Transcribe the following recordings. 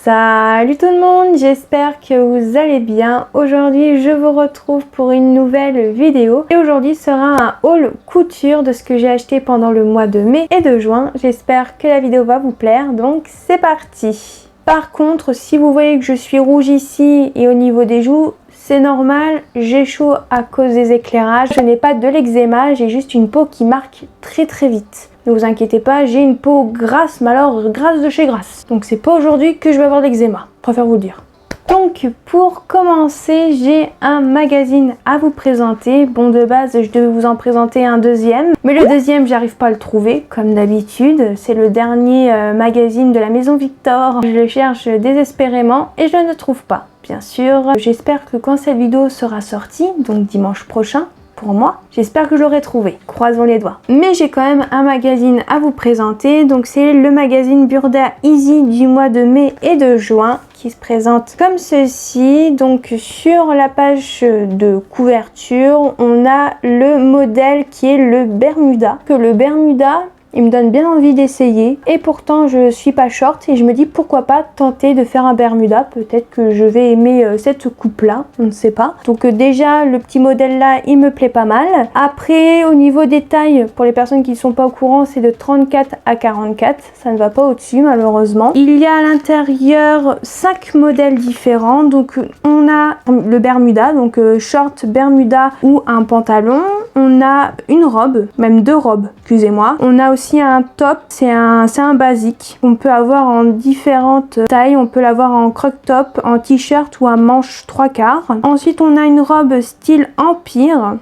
Salut tout le monde, j'espère que vous allez bien. Aujourd'hui je vous retrouve pour une nouvelle vidéo et aujourd'hui sera un haul couture de ce que j'ai acheté pendant le mois de mai et de juin. J'espère que la vidéo va vous plaire, donc c'est parti. Par contre, si vous voyez que je suis rouge ici et au niveau des joues, c'est normal, j'ai chaud à cause des éclairages. Je n'ai pas de l'eczéma, j'ai juste une peau qui marque très vite. Ne vous inquiétez pas, j'ai une peau grasse, mais alors grasse de chez grasse. Donc c'est pas aujourd'hui que je vais avoir de l'eczéma, je préfère vous le dire. Donc pour commencer, j'ai un magazine à vous présenter. Bon, de base, je devais vous en présenter un deuxième, mais le deuxième, j'arrive pas à le trouver, comme d'habitude. C'est le dernier magazine de la Maison Victor. Je le cherche désespérément et je ne le trouve pas. Bien sûr, j'espère que quand cette vidéo sera sortie, donc dimanche prochain, pour moi, j'espère que je l'aurai trouvé, croisons les doigts. Mais j'ai quand même un magazine à vous présenter, donc c'est le magazine Burda Easy du mois de mai et de juin qui se présente comme ceci. Donc sur la page de couverture, on a le modèle qui est le Bermuda. Que le Bermuda, il me donne bien envie d'essayer et pourtant je suis pas short et je me dis pourquoi pas tenter de faire un Bermuda. Peut-être que je vais aimer cette coupe là, on ne sait pas. Donc déjà le petit modèle là il me plaît pas mal. Après au niveau des tailles, pour les personnes qui ne sont pas au courant, c'est de 34 à 44, ça ne va pas au-dessus malheureusement. Il y a à l'intérieur 5 modèles différents. Donc on a le Bermuda, donc short, Bermuda ou un pantalon. On a une robe, même deux robes, excusez-moi. On a aussi un top, c'est un basique. On peut avoir en différentes tailles. On peut l'avoir en croc top, en t-shirt ou en manche 3/4. Ensuite, on a une robe style empire.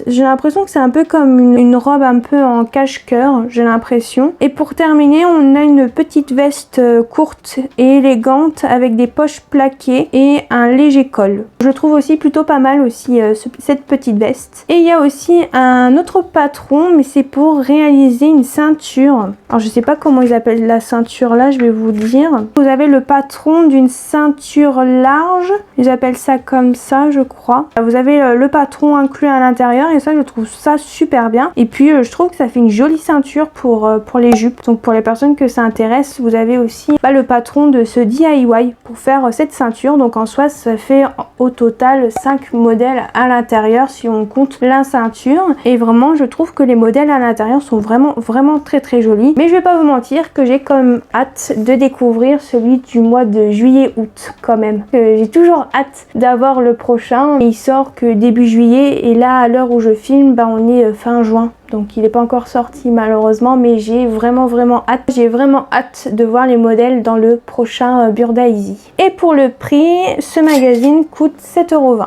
J'ai l'impression que c'est un peu comme une robe un peu en cache-cœur, j'ai l'impression. Et pour terminer, on a une petite veste courte et élégante avec des poches plaquées et un léger col. Je trouve aussi plutôt pas mal aussi cette petite veste. Et il y a aussi un autre patron, mais c'est pour réaliser une ceinture. Alors je sais pas comment ils appellent la ceinture là, je vais vous dire. Vous avez le patron d'une ceinture large, ils appellent ça comme ça je crois. Vous avez le patron inclus à l'intérieur et ça je trouve ça super bien. Et puis je trouve que ça fait une jolie ceinture pour les jupes. Donc pour les personnes que ça intéresse, vous avez aussi le patron de ce DIY pour faire cette ceinture. Donc en soi ça fait au total 5 modèles à l'intérieur si on compte la ceinture. Et vraiment je trouve que les modèles à l'intérieur sont vraiment très jolis. Mais je vais pas vous mentir que j'ai comme hâte de découvrir celui du mois de juillet-août quand même. J'ai toujours hâte d'avoir le prochain. Il sort que début juillet et là à l'heure où je filme, on est fin juin. Donc il n'est pas encore sorti malheureusement, mais j'ai vraiment hâte. J'ai vraiment hâte de voir les modèles dans le prochain Burda Easy. Et pour le prix, ce magazine coûte 7,20 €.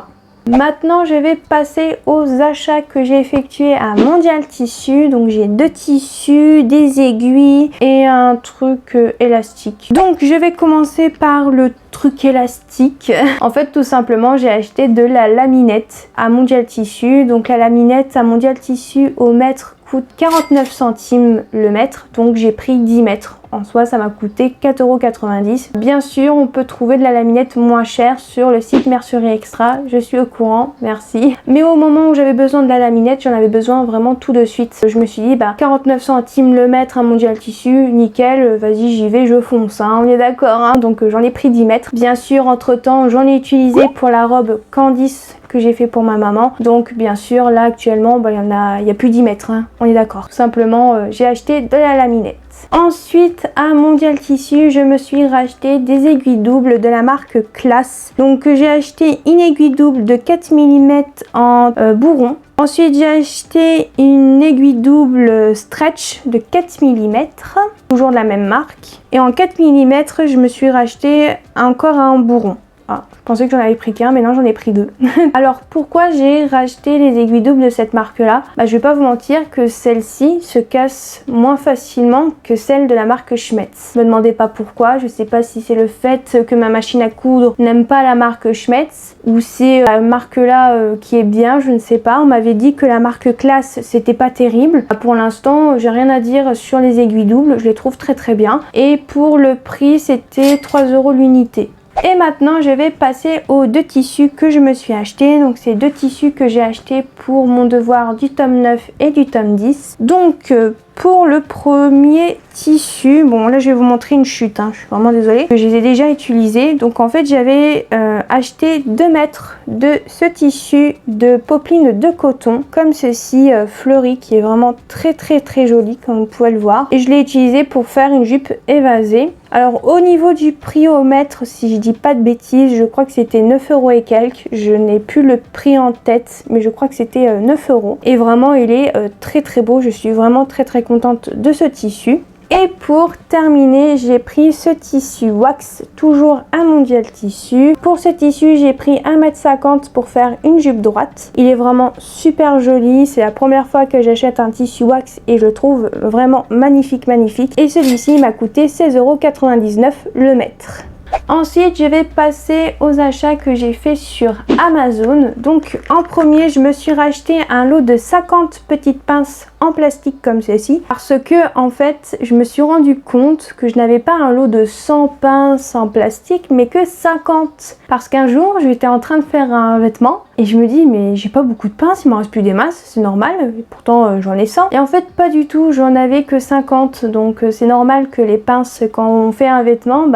Maintenant je vais passer aux achats que j'ai effectués à Mondial Tissu. Donc j'ai 2 tissus, des aiguilles et un truc élastique. Donc je vais commencer par le truc élastique. En fait tout simplement j'ai acheté de la laminette à Mondial Tissu. Donc la laminette à Mondial Tissu au mètre coûte 49 centimes le mètre, donc j'ai pris 10 mètres. En soi ça m'a coûté 4,90 €. Bien sûr on peut trouver de la laminette moins chère sur le site Mercerie Extra, je suis au courant, merci. Mais au moment où j'avais besoin de la laminette, j'en avais besoin vraiment tout de suite. Je me suis dit 49 centimes le mètre à Mondial Tissu, nickel, vas-y j'y vais, je fonce, on est d'accord. Donc j'en ai pris 10 mètres. Bien sûr entre temps j'en ai utilisé pour la robe Candice que j'ai fait pour ma maman. Donc bien sûr là actuellement il y a plus 10 mètres, on est d'accord. Tout simplement j'ai acheté de la laminette. Ensuite à Mondial Tissu je me suis racheté des aiguilles doubles de la marque Classe. Donc j'ai acheté une aiguille double de 4 mm en bourron. Ensuite j'ai acheté une aiguille double stretch de 4 mm, toujours de la même marque. Et en 4 mm je me suis racheté encore un bourron. Je pensais que j'en avais pris qu'un, mais non j'en ai pris 2. Alors pourquoi j'ai racheté les aiguilles doubles de cette marque là? Je vais pas vous mentir que celle-ci se casse moins facilement que celle de la marque Schmetz. Me demandez pas pourquoi, je sais pas si c'est le fait que ma machine à coudre n'aime pas la marque Schmetz ou c'est la marque là qui est bien, je ne sais pas. On m'avait dit que la marque Classe c'était pas terrible. Pour l'instant j'ai rien à dire sur les aiguilles doubles, je les trouve très bien. Et pour le prix c'était 3 € l'unité. Et maintenant je vais passer aux 2 tissus que je me suis acheté. Donc c'est 2 tissus que j'ai achetés pour mon devoir du tome 9 et du tome 10. Donc pour le premier tissu, bon là je vais vous montrer une chute, je suis vraiment désolée, je les ai déjà utilisés. Donc en fait j'avais acheté 2 mètres de ce tissu de popeline de coton, comme ceci, fleuri, qui est vraiment très joli comme vous pouvez le voir. Et je l'ai utilisé pour faire une jupe évasée. Alors au niveau du prix au mètre, si je dis pas de bêtises, je crois que c'était 9 € et quelques. Je n'ai plus le prix en tête, mais je crois que c'était 9 €. Et vraiment il est très beau, je suis vraiment très contente de ce tissu. Et pour terminer, j'ai pris ce tissu wax, toujours un mondial tissu. Pour ce tissu, j'ai pris 1,50 m pour faire une jupe droite. Il est vraiment super joli, c'est la première fois que j'achète un tissu wax et je le trouve vraiment magnifique. Et celui-ci m'a coûté 16,99 € le mètre. Ensuite, je vais passer aux achats que j'ai fait sur Amazon. Donc en premier, je me suis racheté un lot de 50 petites pinces en plastique comme ceci, parce que en fait je me suis rendu compte que je n'avais pas un lot de 100 pinces en plastique mais que 50, parce qu'un jour j'étais en train de faire un vêtement et je me dis mais j'ai pas beaucoup de pinces, il m'en reste plus des masses, c'est normal, et pourtant j'en ai 100, et en fait pas du tout, j'en avais que 50. Donc c'est normal que les pinces, quand on fait un vêtement,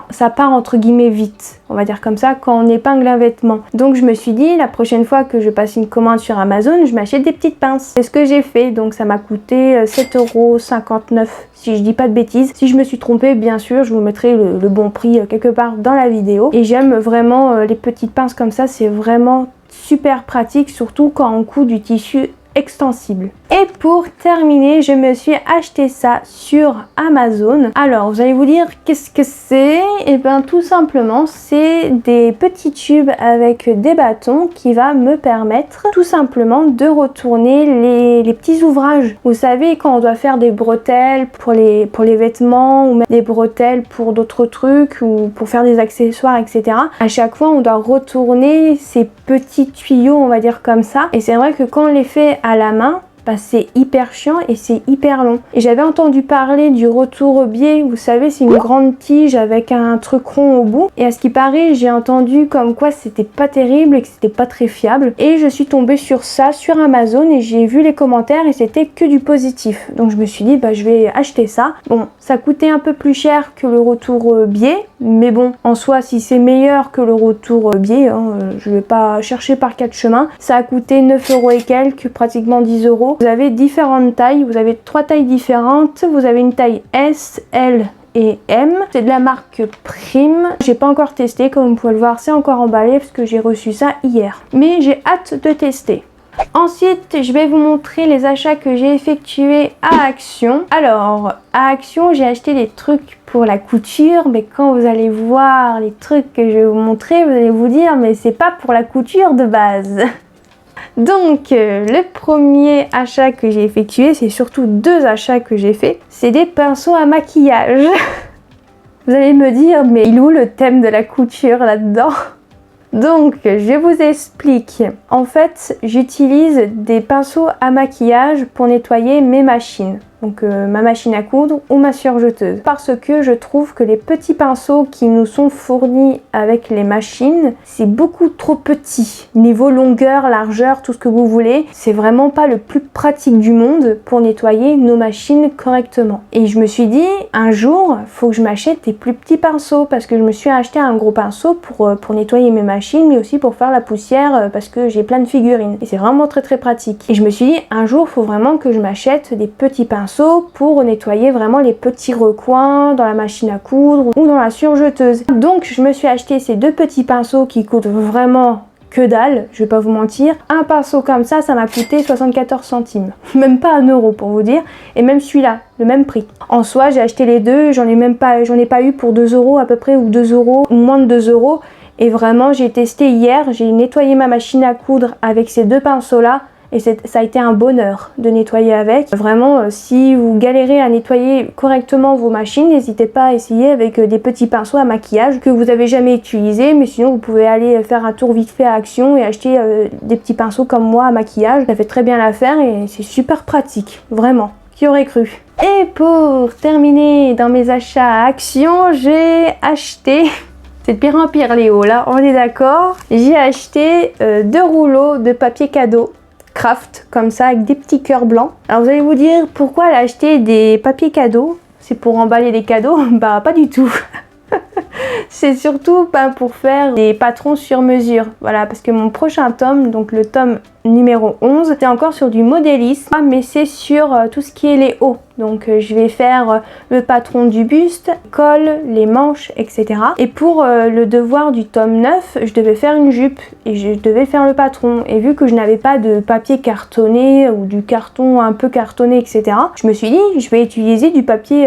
ça part entre guillemets vite, on va dire comme ça, quand on épingle un vêtement. Donc je me suis dit la prochaine fois que je passe une commande sur Amazon, je m'achète des petites pinces. C'est ce que j'ai fait, donc ça m'a coûté 7,59 € si je dis pas de bêtises. Si je me suis trompée, bien sûr, je vous mettrai le bon prix quelque part dans la vidéo. Et j'aime vraiment les petites pinces comme ça, c'est vraiment super pratique, surtout quand on coud du tissu extensible. Et pour terminer, je me suis acheté ça sur Amazon. Alors vous allez vous dire qu'est-ce que c'est? Et bien tout simplement c'est des petits tubes avec des bâtons qui va me permettre tout simplement de retourner les petits ouvrages. Vous savez, quand on doit faire des bretelles pour les vêtements, ou même des bretelles pour d'autres trucs, ou pour faire des accessoires, etc. À chaque fois on doit retourner ces petits tuyaux, on va dire comme ça. Et c'est vrai que quand on les fait à la main, c'est hyper chiant et c'est hyper long. Et j'avais entendu parler du retour biais, vous savez, c'est une grande tige avec un truc rond au bout. Et à ce qui paraît, j'ai entendu comme quoi c'était pas terrible et que c'était pas très fiable. Et je suis tombée sur ça sur Amazon et j'ai vu les commentaires et c'était que du positif. Donc je me suis dit, je vais acheter ça. Bon, ça coûtait un peu plus cher que le retour biais, mais bon, en soi, si c'est meilleur que le retour biais, je vais pas chercher par 4 chemins. Ça a coûté 9 € et quelques, pratiquement 10 €. Vous avez différentes tailles, vous avez 3 tailles différentes, vous avez une taille S, L et M. C'est de la marque Prime. J'ai pas encore testé, comme vous pouvez le voir, c'est encore emballé parce que j'ai reçu ça hier. Mais j'ai hâte de tester. Ensuite, je vais vous montrer les achats que j'ai effectués à Action. Alors, à Action, j'ai acheté des trucs pour la couture, mais quand vous allez voir les trucs que je vais vous montrer, vous allez vous dire, mais c'est pas pour la couture de base. Donc le premier achat que j'ai effectué, c'est surtout 2 achats que j'ai fait, c'est des pinceaux à maquillage. Vous allez me dire, mais il est où le thème de la couture là-dedans? Donc je vous explique. En fait, j'utilise des pinceaux à maquillage pour nettoyer mes machines. Donc ma machine à coudre ou ma surjeteuse. Parce que je trouve que les petits pinceaux qui nous sont fournis avec les machines, c'est beaucoup trop petit. Niveau longueur, largeur, tout ce que vous voulez, c'est vraiment pas le plus pratique du monde pour nettoyer nos machines correctement. Et je me suis dit, un jour, faut que je m'achète des plus petits pinceaux parce que je me suis acheté un gros pinceau pour nettoyer mes machines, mais aussi pour faire la poussière parce que j'ai plein de figurines. Et c'est vraiment très pratique. Et je me suis dit, un jour, faut vraiment que je m'achète des petits pinceaux pour nettoyer vraiment les petits recoins dans la machine à coudre ou dans la surjeteuse. Donc je me suis acheté ces 2 petits pinceaux qui coûtent vraiment que dalle, je vais pas vous mentir. Un pinceau comme ça m'a coûté 74 centimes, même pas 1 € pour vous dire, et même celui-là, le même prix. En soi, j'ai acheté les deux, j'en ai pas eu pour 2 € à peu près, ou 2 € ou moins de 2 €. Et vraiment, j'ai testé hier, j'ai nettoyé ma machine à coudre avec ces 2 pinceaux là. Et ça a été un bonheur de nettoyer avec. Vraiment, si vous galérez à nettoyer correctement vos machines, n'hésitez pas à essayer avec des petits pinceaux à maquillage que vous n'avez jamais utilisés. Mais sinon, vous pouvez aller faire un tour vite fait à Action et acheter des petits pinceaux comme moi à maquillage. Ça fait très bien l'affaire et c'est super pratique, vraiment. Qui aurait cru? Et pour terminer dans mes achats à Action, j'ai acheté... C'est de pire en pire, Léo, là, on est d'accord. J'ai acheté 2 rouleaux de papier cadeau. craft comme ça avec des petits cœurs blancs. Alors vous allez vous dire pourquoi elle a acheté des papiers cadeaux? C'est pour emballer des cadeaux? Bah pas du tout. C'est surtout pour faire des patrons sur mesure. Voilà, parce que mon prochain tome, donc le tome numéro 11, c'est encore sur du modélisme, mais c'est sur tout ce qui est les hauts. Donc je vais faire le patron du buste, le col, les manches, etc. Et pour le devoir du tome 9, je devais faire une jupe et je devais faire le patron. Et vu que je n'avais pas de papier cartonné ou du carton un peu cartonné, etc., je me suis dit je vais utiliser du papier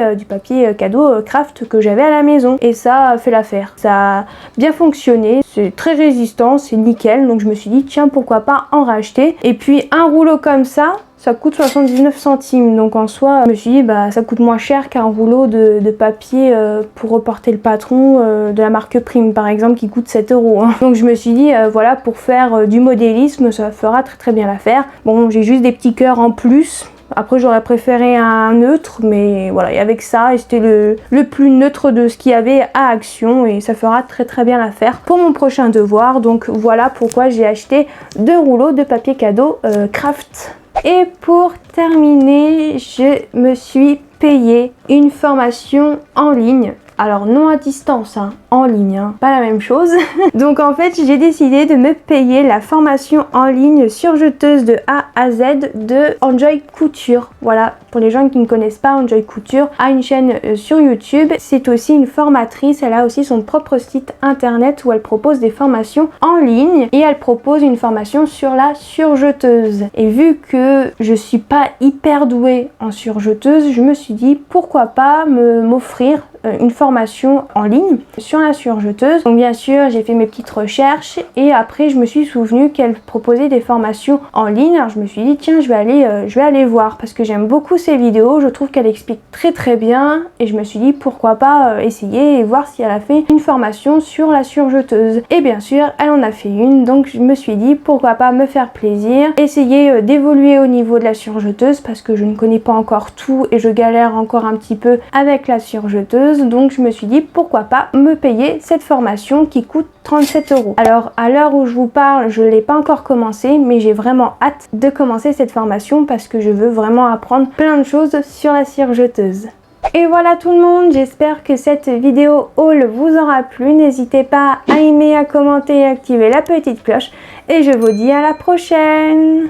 cadeau craft que j'avais à la maison. Et ça a fait l'affaire. Ça a bien fonctionné, c'est très résistant, c'est nickel. Donc je me suis dit tiens, pourquoi pas en racheter. Et puis un rouleau comme ça coûte 79 centimes. Donc en soi, je me suis dit bah ça coûte moins cher qu'un rouleau de papier pour reporter le patron de la marque Prime par exemple qui coûte 7 €. Donc je me suis dit voilà, pour faire du modélisme, ça fera très bien l'affaire. Bon, j'ai juste des petits cœurs en plus. Après j'aurais préféré un neutre, mais voilà, et avec ça, et c'était le plus neutre de ce qu'il y avait à Action, et ça fera très bien l'affaire pour mon prochain devoir. Donc voilà pourquoi j'ai acheté 2 rouleaux de papier cadeau craft. Et pour terminer, je me suis payé une formation en ligne. Alors non à distance, hein, en ligne, hein, pas la même chose. Donc en fait j'ai décidé de me payer la formation en ligne surjeteuse de A à Z de Enjoy Couture. Voilà, pour les gens qui ne connaissent pas, Enjoy Couture a une chaîne sur YouTube. C'est aussi une formatrice, elle a aussi son propre site internet où elle propose des formations en ligne et elle propose une formation sur la surjeteuse. Et vu que je suis pas hyper douée en surjeteuse, je me suis dit pourquoi pas m'offrir une formation en ligne sur la surjeteuse. Donc bien sûr j'ai fait mes petites recherches et après je me suis souvenu qu'elle proposait des formations en ligne. Alors je me suis dit tiens, je vais aller voir parce que j'aime beaucoup ses vidéos, je trouve qu'elle explique très bien et je me suis dit pourquoi pas essayer et voir si elle a fait une formation sur la surjeteuse. Et bien sûr elle en a fait une, donc je me suis dit pourquoi pas me faire plaisir, essayer d'évoluer au niveau de la surjeteuse parce que je ne connais pas encore tout et je galère encore un petit peu avec la surjeteuse. Donc je me suis dit pourquoi pas me payer cette formation qui coûte 37 €. Alors à l'heure où je vous parle, je ne l'ai pas encore commencé, mais j'ai vraiment hâte de commencer cette formation parce que je veux vraiment apprendre plein de choses sur la surjeteuse. Et voilà tout le monde, j'espère que cette vidéo haul vous aura plu. N'hésitez pas à aimer, à commenter et à activer la petite cloche. Et je vous dis à la prochaine!